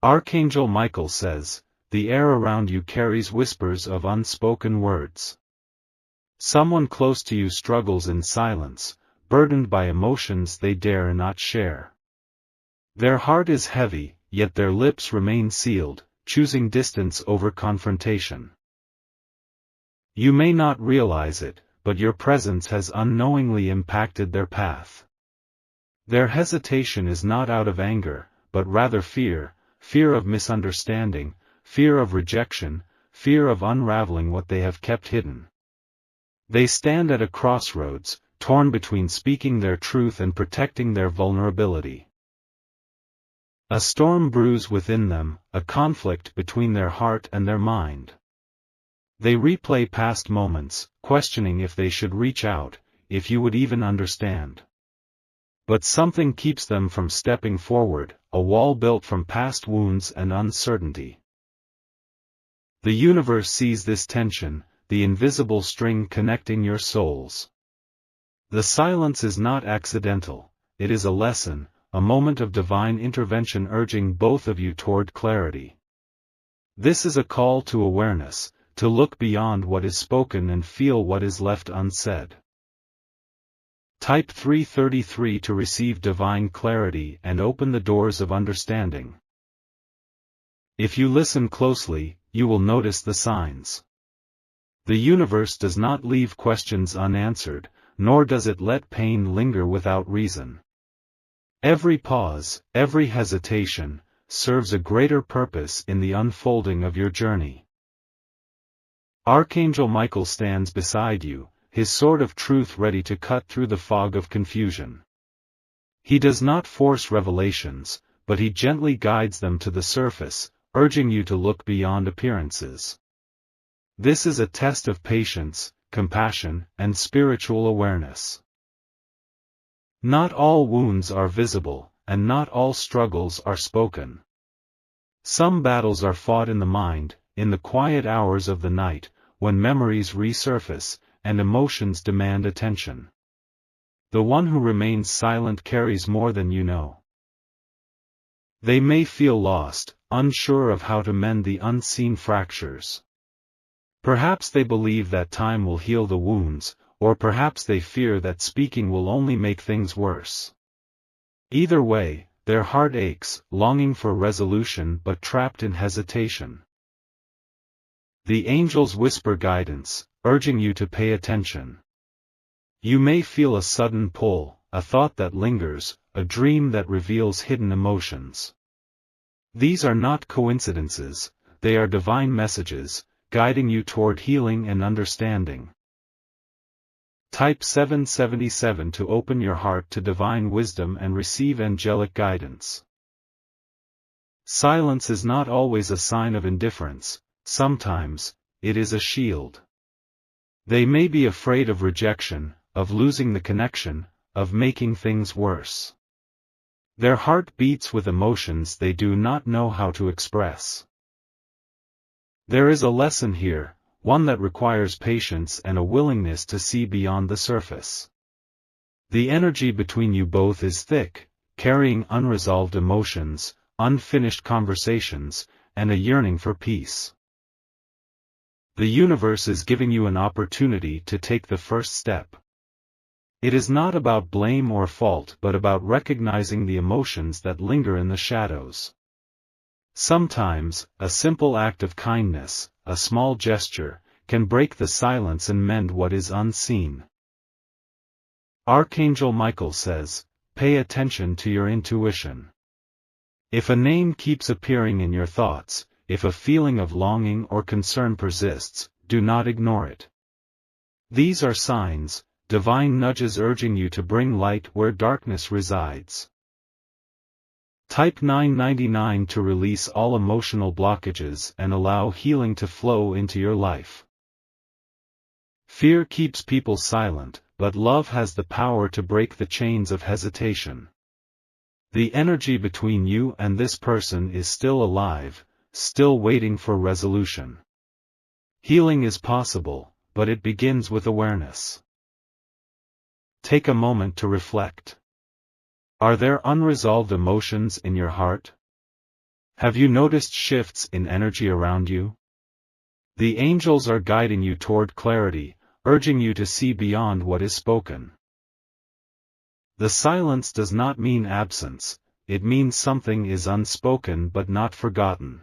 Archangel Michael says, the air around you carries whispers of unspoken words. Someone close to you struggles in silence, burdened by emotions they dare not share. Their heart is heavy, yet their lips remain sealed, choosing distance over confrontation. You may not realize it, but your presence has unknowingly impacted their path. Their hesitation is not out of anger, but rather fear of misunderstanding, fear of rejection, fear of unraveling what they have kept hidden. They stand at a crossroads, torn between speaking their truth and protecting their vulnerability. A storm brews within them, a conflict between their heart and their mind. They replay past moments, questioning if they should reach out, if you would even understand. But something keeps them from stepping forward, a wall built from past wounds and uncertainty. The universe sees this tension, the invisible string connecting your souls. The silence is not accidental, it is a lesson, a moment of divine intervention urging both of you toward clarity. This is a call to awareness, to look beyond what is spoken and feel what is left unsaid. Type 333 to receive divine clarity and open the doors of understanding. If you listen closely, you will notice the signs. The universe does not leave questions unanswered, nor does it let pain linger without reason. Every pause, every hesitation, serves a greater purpose in the unfolding of your journey. Archangel Michael stands beside you, his sword of truth ready to cut through the fog of confusion. He does not force revelations, but he gently guides them to the surface, urging you to look beyond appearances. This is a test of patience, compassion, and spiritual awareness. Not all wounds are visible, and not all struggles are spoken. Some battles are fought in the mind, in the quiet hours of the night, when memories resurface, and emotions demand attention. The one who remains silent carries more than you know. They may feel lost, unsure of how to mend the unseen fractures. Perhaps they believe that time will heal the wounds, or perhaps they fear that speaking will only make things worse. Either way, their heart aches, longing for resolution but trapped in hesitation. The angels whisper guidance, urging you to pay attention. You may feel a sudden pull, a thought that lingers, a dream that reveals hidden emotions. These are not coincidences, they are divine messages, guiding you toward healing and understanding. Type 777 to open your heart to divine wisdom and receive angelic guidance. Silence is not always a sign of indifference, sometimes, it is a shield. They may be afraid of rejection, of losing the connection, of making things worse. Their heart beats with emotions they do not know how to express. There is a lesson here, one that requires patience and a willingness to see beyond the surface. The energy between you both is thick, carrying unresolved emotions, unfinished conversations, and a yearning for peace. The universe is giving you an opportunity to take the first step. It is not about blame or fault but about recognizing the emotions that linger in the shadows. Sometimes, a simple act of kindness, a small gesture, can break the silence and mend what is unseen. Archangel Michael says, pay attention to your intuition. If a name keeps appearing in your thoughts, if a feeling of longing or concern persists, do not ignore it. These are signs, divine nudges urging you to bring light where darkness resides. Type 999 to release all emotional blockages and allow healing to flow into your life. Fear keeps people silent, but love has the power to break the chains of hesitation. The energy between you and this person is still alive, still waiting for resolution. Healing is possible, but it begins with awareness. Take a moment to reflect. Are there unresolved emotions in your heart? Have you noticed shifts in energy around you? The angels are guiding you toward clarity, urging you to see beyond what is spoken. The silence does not mean absence, it means something is unspoken but not forgotten.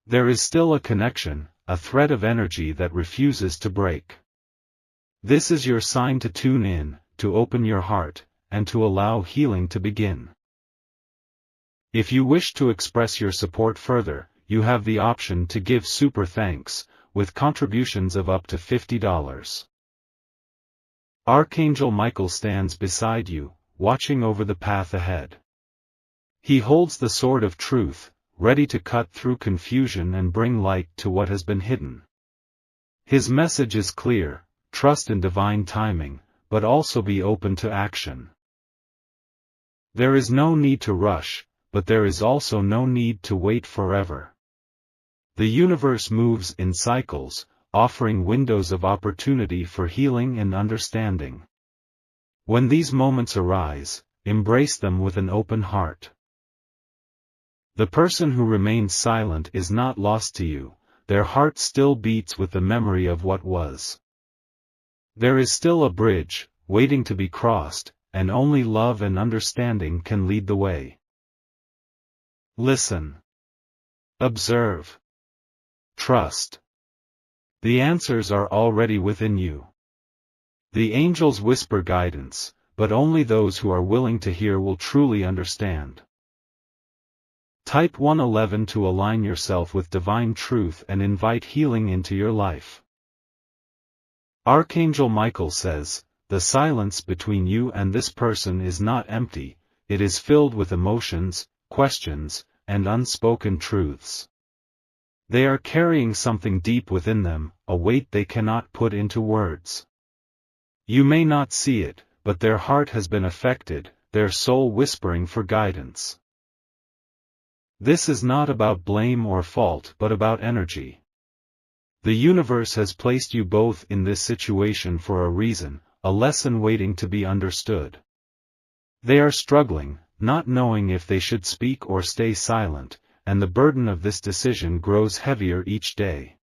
There is still a connection, a thread of energy that refuses to break. This is your sign to tune in, to open your heart, and to allow healing to begin. If you wish to express your support further, you have the option to give super thanks, with contributions of up to $50. Archangel Michael stands beside you, watching over the path ahead. He holds the sword of truth, ready to cut through confusion and bring light to what has been hidden. His message is clear: trust in divine timing, but also be open to action. There is no need to rush, but there is also no need to wait forever. The universe moves in cycles, offering windows of opportunity for healing and understanding. When these moments arise, embrace them with an open heart. The person who remains silent is not lost to you, their heart still beats with the memory of what was. There is still a bridge, waiting to be crossed, and only love and understanding can lead the way. Listen. Observe. Trust. The answers are already within you. The angels whisper guidance, but only those who are willing to hear will truly understand. Type 111 to align yourself with divine truth and invite healing into your life. Archangel Michael says, the silence between you and this person is not empty, it is filled with emotions, questions, and unspoken truths. They are carrying something deep within them, a weight they cannot put into words. You may not see it, but their heart has been affected, their soul whispering for guidance. This is not about blame or fault but about energy. The universe has placed you both in this situation for a reason, a lesson waiting to be understood. They are struggling, not knowing if they should speak or stay silent, and the burden of this decision grows heavier each day.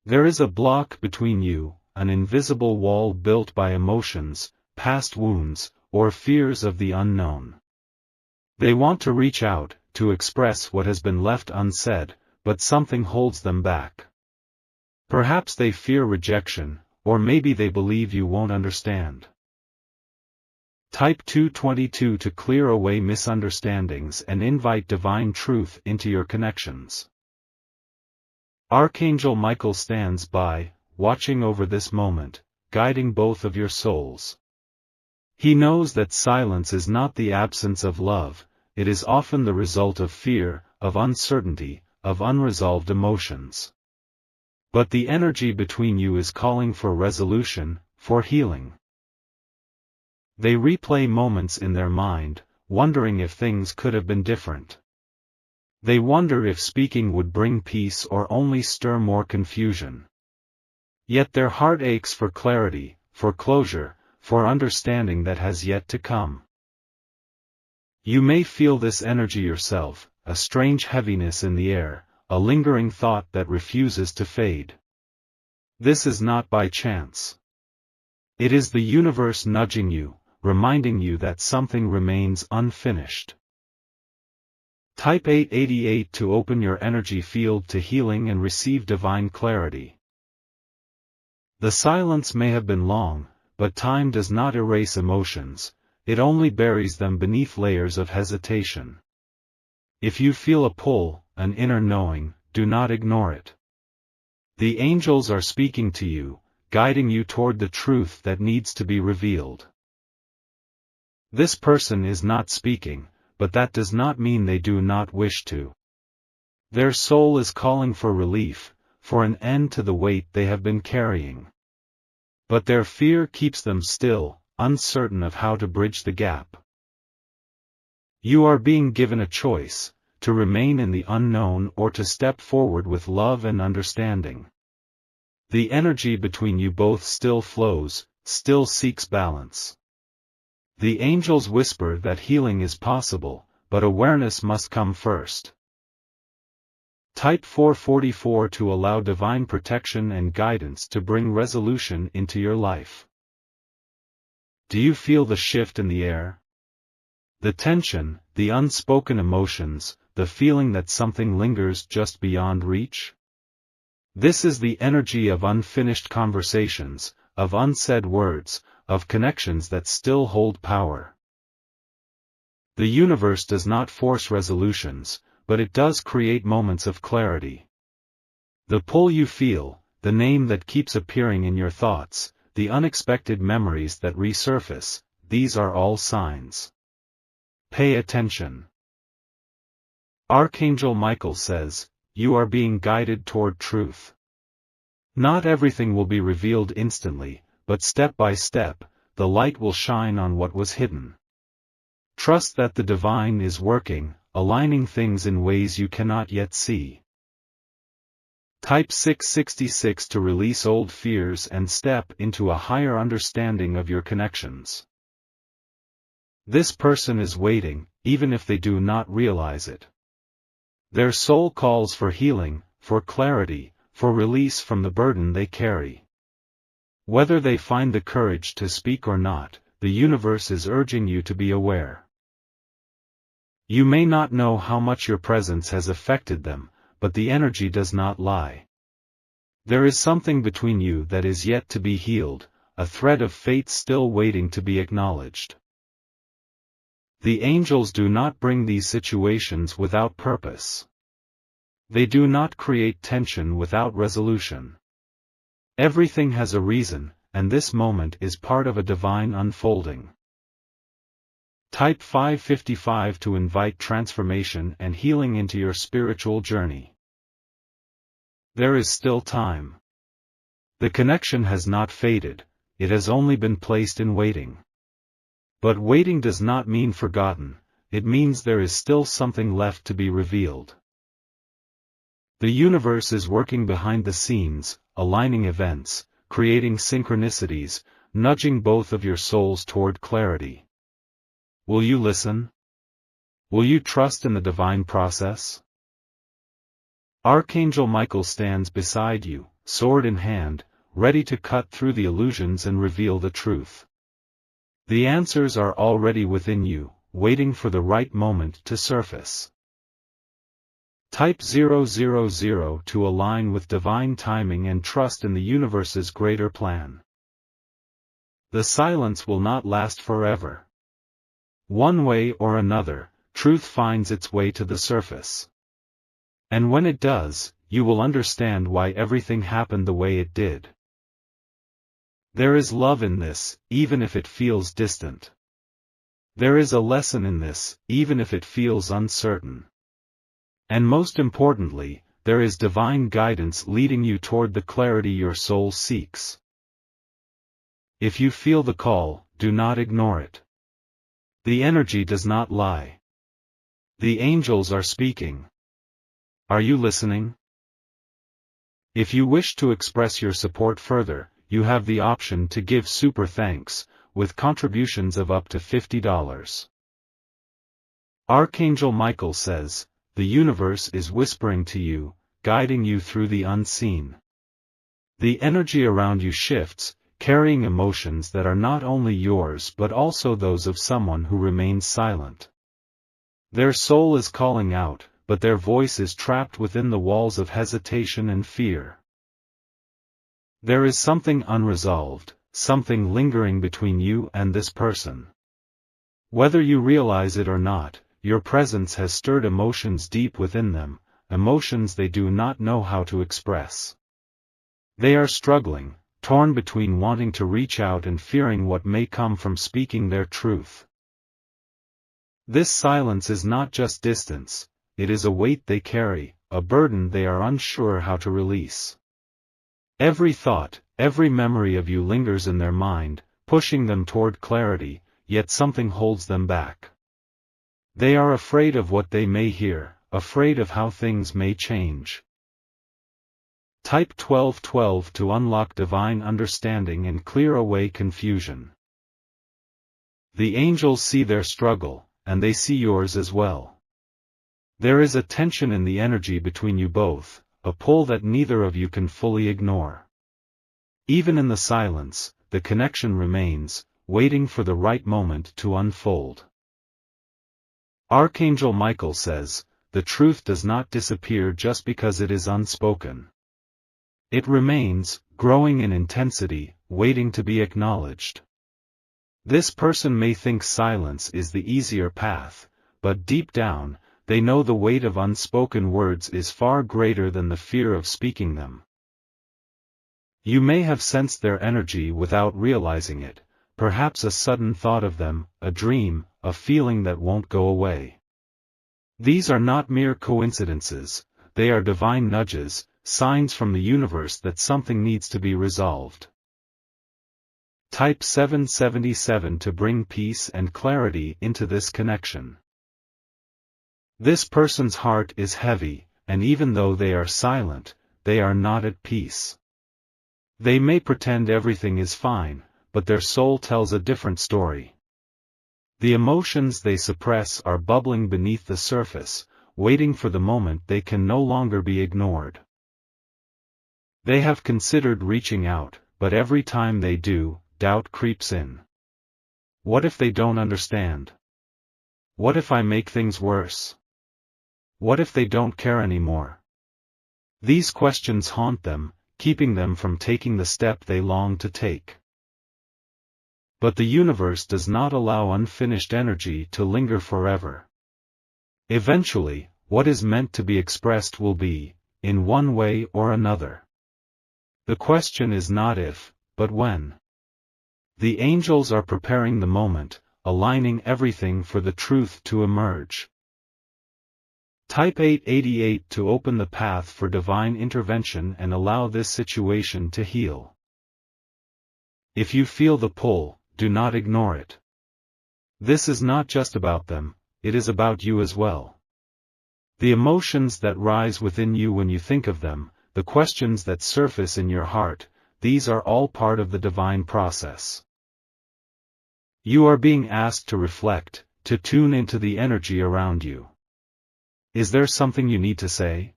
There is a block between you, an invisible wall built by emotions, past wounds, or fears of the unknown. They want to reach out, to express what has been left unsaid, but something holds them back. Perhaps they fear rejection, or maybe they believe you won't understand. Type 222 to clear away misunderstandings and invite divine truth into your connections. Archangel Michael stands by, watching over this moment, guiding both of your souls. He knows that silence is not the absence of love, it is often the result of fear, of uncertainty, of unresolved emotions. But the energy between you is calling for resolution, for healing. They replay moments in their mind, wondering if things could have been different. They wonder if speaking would bring peace or only stir more confusion. Yet their heart aches for clarity, for closure, for understanding that has yet to come. You may feel this energy yourself, a strange heaviness in the air, a lingering thought that refuses to fade. This is not by chance. It is the universe nudging you, reminding you that something remains unfinished. Type 888 to open your energy field to healing and receive divine clarity. The silence may have been long, but time does not erase emotions, it only buries them beneath layers of hesitation. If you feel a pull, an inner knowing, do not ignore it. The angels are speaking to you, guiding you toward the truth that needs to be revealed. This person is not speaking, but that does not mean they do not wish to. Their soul is calling for relief, for an end to the weight they have been carrying. But their fear keeps them still, uncertain of how to bridge the gap. You are being given a choice, to remain in the unknown or to step forward with love and understanding. The energy between you both still flows, still seeks balance. The angels whisper that healing is possible, but awareness must come first. Type 444 to allow divine protection and guidance to bring resolution into your life. Do you feel the shift in the air? The tension, the unspoken emotions, the feeling that something lingers just beyond reach? This is the energy of unfinished conversations, of unsaid words, of connections that still hold power. The universe does not force resolutions, but it does create moments of clarity. The pull you feel, the name that keeps appearing in your thoughts, the unexpected memories that resurface, these are all signs. Pay attention. Archangel Michael says, you are being guided toward truth. Not everything will be revealed instantly, but step by step, the light will shine on what was hidden. Trust that the divine is working, aligning things in ways you cannot yet see. Type 666 to release old fears and step into a higher understanding of your connections. This person is waiting, even if they do not realize it. Their soul calls for healing, for clarity, for release from the burden they carry. Whether they find the courage to speak or not, the universe is urging you to be aware. You may not know how much your presence has affected them, but the energy does not lie. There is something between you that is yet to be healed, a thread of fate still waiting to be acknowledged. The angels do not bring these situations without purpose. They do not create tension without resolution. Everything has a reason, and this moment is part of a divine unfolding. Type 555 to invite transformation and healing into your spiritual journey. There is still time. The connection has not faded, it has only been placed in waiting. But waiting does not mean forgotten, it means there is still something left to be revealed. The universe is working behind the scenes, aligning events, creating synchronicities, nudging both of your souls toward clarity. Will you listen? Will you trust in the divine process? Archangel Michael stands beside you, sword in hand, ready to cut through the illusions and reveal the truth. The answers are already within you, waiting for the right moment to surface. Type 000 to align with divine timing and trust in the universe's greater plan. The silence will not last forever. One way or another, truth finds its way to the surface. And when it does, you will understand why everything happened the way it did. There is love in this, even if it feels distant. There is a lesson in this, even if it feels uncertain. And most importantly, there is divine guidance leading you toward the clarity your soul seeks. If you feel the call, do not ignore it. The energy does not lie. The angels are speaking. Are you listening? If you wish to express your support further, you have the option to give super thanks, with contributions of up to $50. Archangel Michael says, the universe is whispering to you, guiding you through the unseen. The energy around you shifts, carrying emotions that are not only yours but also those of someone who remains silent. Their soul is calling out, but their voice is trapped within the walls of hesitation and fear. There is something unresolved, something lingering between you and this person. Whether you realize it or not, your presence has stirred emotions deep within them, emotions they do not know how to express. They are struggling, torn between wanting to reach out and fearing what may come from speaking their truth. This silence is not just distance, it is a weight they carry, a burden they are unsure how to release. Every thought, every memory of you lingers in their mind, pushing them toward clarity, yet something holds them back. They are afraid of what they may hear, afraid of how things may change. Type 1212 to unlock divine understanding and clear away confusion. The angels see their struggle, and they see yours as well. There is a tension in the energy between you both, a pull that neither of you can fully ignore. Even in the silence, the connection remains, waiting for the right moment to unfold. Archangel Michael says, the truth does not disappear just because it is unspoken. It remains, growing in intensity, waiting to be acknowledged. This person may think silence is the easier path, but deep down, they know the weight of unspoken words is far greater than the fear of speaking them. You may have sensed their energy without realizing it, perhaps a sudden thought of them, a dream, a feeling that won't go away. These are not mere coincidences, they are divine nudges, signs from the universe that something needs to be resolved. Type 777 to bring peace and clarity into this connection. This person's heart is heavy, and even though they are silent, they are not at peace. They may pretend everything is fine, but their soul tells a different story. The emotions they suppress are bubbling beneath the surface, waiting for the moment they can no longer be ignored. They have considered reaching out, but every time they do, doubt creeps in. What if they don't understand? What if I make things worse? What if they don't care anymore? These questions haunt them, keeping them from taking the step they long to take. But the universe does not allow unfinished energy to linger forever. Eventually, what is meant to be expressed will be, in one way or another. The question is not if, but when. The angels are preparing the moment, aligning everything for the truth to emerge. Type 888 to open the path for divine intervention and allow this situation to heal. If you feel the pull, do not ignore it. This is not just about them, it is about you as well. The emotions that rise within you when you think of them, the questions that surface in your heart, these are all part of the divine process. You are being asked to reflect, to tune into the energy around you. Is there something you need to say?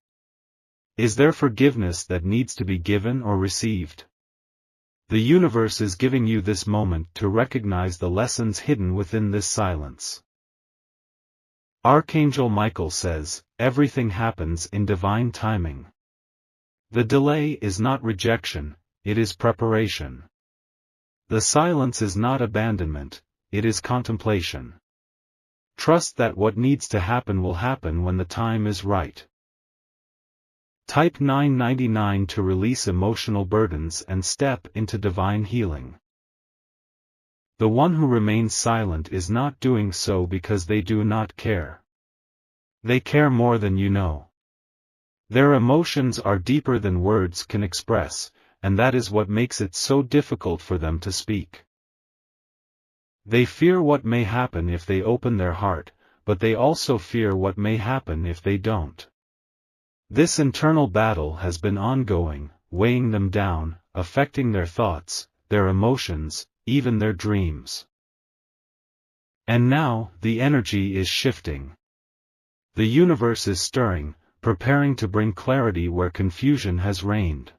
Is there forgiveness that needs to be given or received? The universe is giving you this moment to recognize the lessons hidden within this silence. Archangel Michael says, everything happens in divine timing. The delay is not rejection, it is preparation. The silence is not abandonment, it is contemplation. Trust that what needs to happen will happen when the time is right. Type 999 to release emotional burdens and step into divine healing. The one who remains silent is not doing so because they do not care. They care more than you know. Their emotions are deeper than words can express, and that is what makes it so difficult for them to speak. They fear what may happen if they open their heart, but they also fear what may happen if they don't. This internal battle has been ongoing, weighing them down, affecting their thoughts, their emotions, even their dreams. And now, the energy is shifting. The universe is stirring, preparing to bring clarity where confusion has reigned.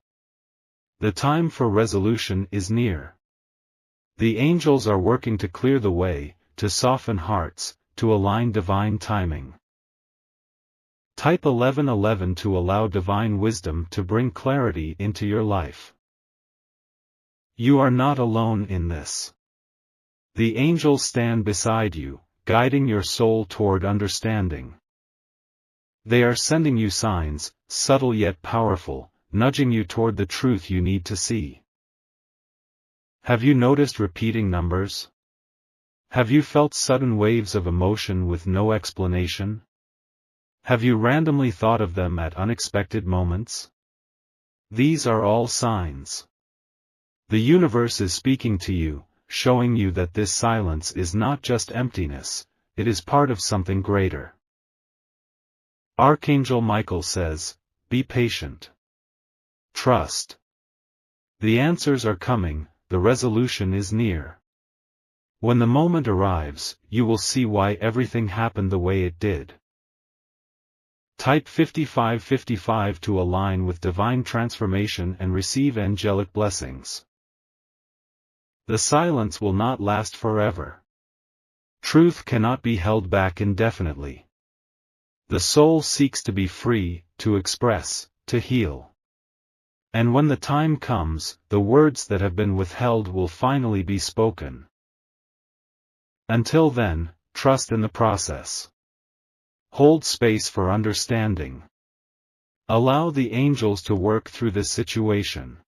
The time for resolution is near. The angels are working to clear the way, to soften hearts, to align divine timing. Type 1111 to allow divine wisdom to bring clarity into your life. You are not alone in this. The angels stand beside you, guiding your soul toward understanding. They are sending you signs, subtle yet powerful, nudging you toward the truth you need to see. Have you noticed repeating numbers? Have you felt sudden waves of emotion with no explanation? Have you randomly thought of them at unexpected moments? These are all signs. The universe is speaking to you, showing you that this silence is not just emptiness, it is part of something greater. Archangel Michael says, be patient. Trust. The answers are coming, the resolution is near. When the moment arrives, you will see why everything happened the way it did. Type 5555 to align with divine transformation and receive angelic blessings. The silence will not last forever. Truth cannot be held back indefinitely. The soul seeks to be free, to express, to heal. And when the time comes, the words that have been withheld will finally be spoken. Until then, trust in the process. Hold space for understanding. Allow the angels to work through this situation.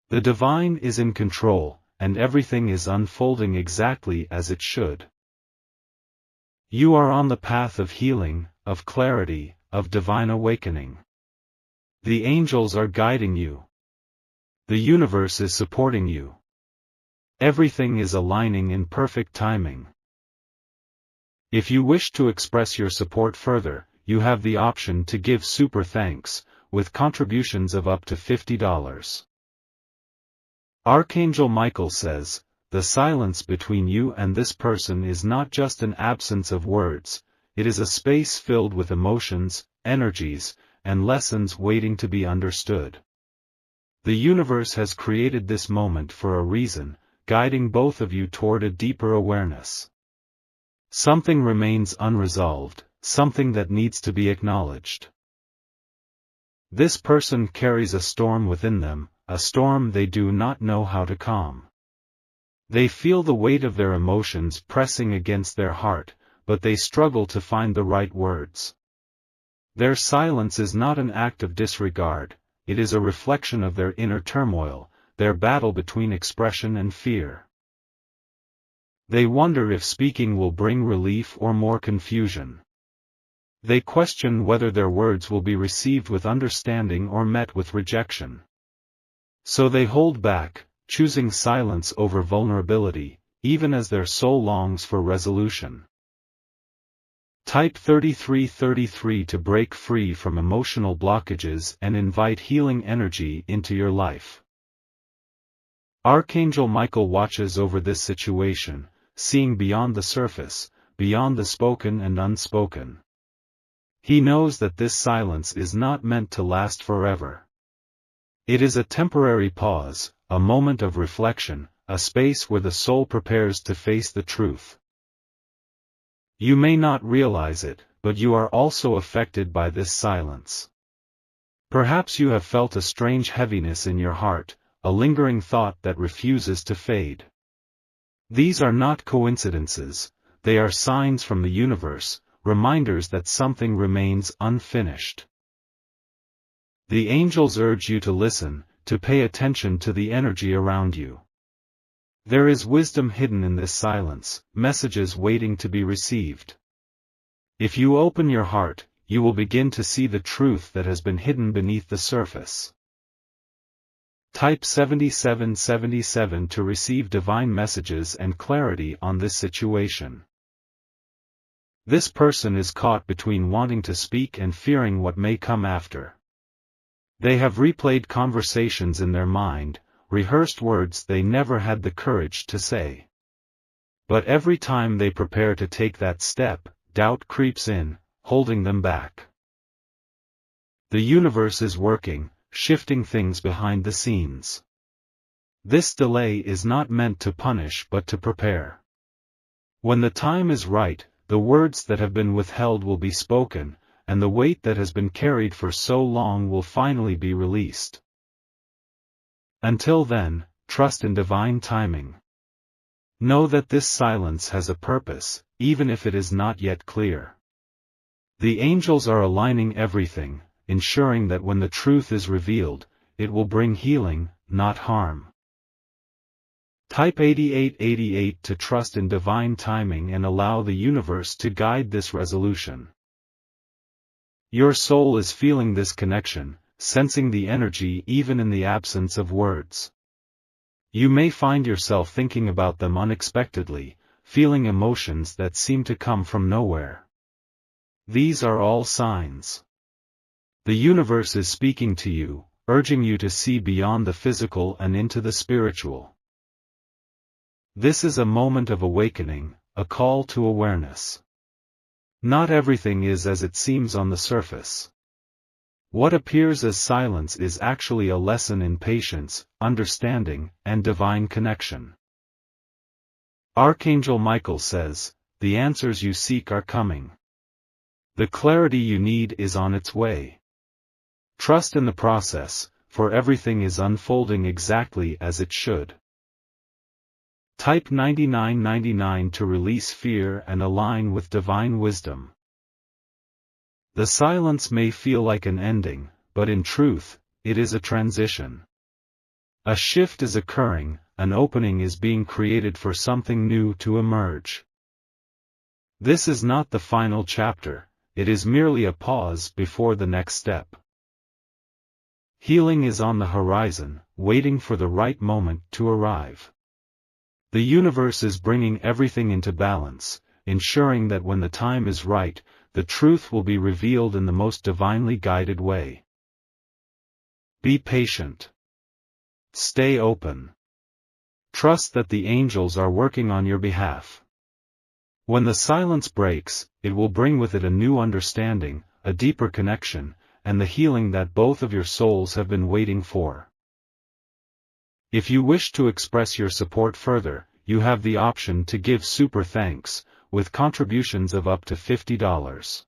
The divine is in control, and everything is unfolding exactly as it should. You are on the path of healing, of clarity, of divine awakening. The angels are guiding you. The universe is supporting you. Everything is aligning in perfect timing. If you wish to express your support further, you have the option to give super thanks, with contributions of up to $50. Archangel Michael says, the silence between you and this person is not just an absence of words, it is a space filled with emotions, energies, and lessons waiting to be understood. The universe has created this moment for a reason, guiding both of you toward a deeper awareness. Something remains unresolved, something that needs to be acknowledged. This person carries a storm within them, a storm they do not know how to calm. They feel the weight of their emotions pressing against their heart, but they struggle to find the right words. Their silence is not an act of disregard, it is a reflection of their inner turmoil, their battle between expression and fear. They wonder if speaking will bring relief or more confusion. They question whether their words will be received with understanding or met with rejection. So they hold back, choosing silence over vulnerability, even as their soul longs for resolution. Type 3333 to break free from emotional blockages and invite healing energy into your life. Archangel Michael watches over this situation, seeing beyond the surface, beyond the spoken and unspoken. He knows that this silence is not meant to last forever. It is a temporary pause, a moment of reflection, a space where the soul prepares to face the truth. You may not realize it, but you are also affected by this silence. Perhaps you have felt a strange heaviness in your heart, a lingering thought that refuses to fade. These are not coincidences, they are signs from the universe, reminders that something remains unfinished. The angels urge you to listen, to pay attention to the energy around you. There is wisdom hidden in this silence, messages waiting to be received. If you open your heart, you will begin to see the truth that has been hidden beneath the surface. Type 7777 to receive divine messages and clarity on this situation. This person is caught between wanting to speak and fearing what may come after. They have replayed conversations in their mind, rehearsed words they never had the courage to say. But every time they prepare to take that step, doubt creeps in, holding them back. The universe is working, shifting things behind the scenes. This delay is not meant to punish but to prepare. When the time is right, the words that have been withheld will be spoken, and the weight that has been carried for so long will finally be released. Until then, trust in divine timing. Know that this silence has a purpose, even if it is not yet clear. The angels are aligning everything, ensuring that when the truth is revealed, it will bring healing, not harm. Type 8888 to trust in divine timing and allow the universe to guide this resolution. Your soul is feeling this connection, sensing the energy even in the absence of words. You may find yourself thinking about them unexpectedly, feeling emotions that seem to come from nowhere. These are all signs. The universe is speaking to you, urging you to see beyond the physical and into the spiritual. This is a moment of awakening, a call to awareness. Not everything is as it seems on the surface. What appears as silence is actually a lesson in patience, understanding, and divine connection. Archangel Michael says, "The answers you seek are coming. The clarity you need is on its way. Trust in the process, for everything is unfolding exactly as it should." Type 9999 to release fear and align with divine wisdom. The silence may feel like an ending, but in truth, it is a transition. A shift is occurring, an opening is being created for something new to emerge. This is not the final chapter, it is merely a pause before the next step. Healing is on the horizon, waiting for the right moment to arrive. The universe is bringing everything into balance, ensuring that when the time is right, the truth will be revealed in the most divinely guided way. Be patient. Stay open. Trust that the angels are working on your behalf. When the silence breaks, it will bring with it a new understanding, a deeper connection, and the healing that both of your souls have been waiting for. If you wish to express your support further, you have the option to give super thanks, with contributions of up to $50.